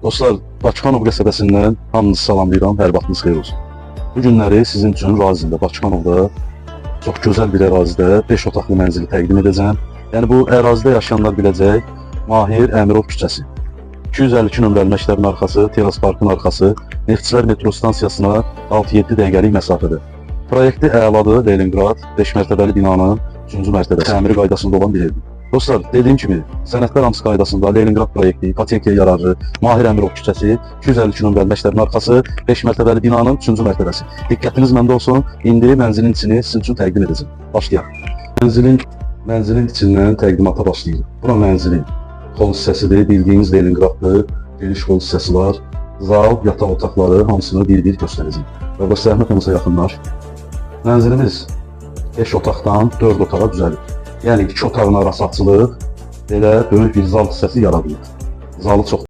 Dostlar, Bakıxanov qəsəbəsindən hamınızı salamlayıram, hər vaxtınız xeyir olsun. Bu günləri sizin üçün Razində, Bakıxanovda çox gözəl bir ərazidə 5 otaqlı mənzili təqdim edəcəm. Yəni bu ərazidə yaşayanlar biləcək Mahir Əmirov küçəsi. 252 nömrəli məktəbin arxası, Teras Parkın arxası, Neftçilər metro stansiyasına 6-7 dəqiqəlik məsafədə. Proyekti əladır, Leningrad, 5 mərtəbəli binanın 3-cü mərtəbəsi, təmiri qaydasında olan bir evdir. Dostlar, dediyim kimi, sənədlər hamısı qaydasında Leningrad proyekti, ipotekaya yararlı, Mahir Əmirov küçəsi, 252 nömrəli məktəbin arxası, 5 mərtəbəli binanın 3-cü mərtəbəsi. Diqqətiniz məndə olsun, indi mənzilin içini sizin üçün təqdim edəcəm. Başlayaq. Mənzilin içindən təqdimata başlayırıq. Bura mənzilin xol hissəsidir, bildiyiniz Leningraddır, geniş xol hissəsi var. Zal, yataq otaqları hamısını bir-bir göstərəcəm. Və bu zəhmət olmasa yaxınlar. Mənzilimiz 5 otaqdan 4 otağa düzəlir. Yəni 2 otağın arası açılır, belə böyük bir zal hissəsi yaradılır. Zalı çox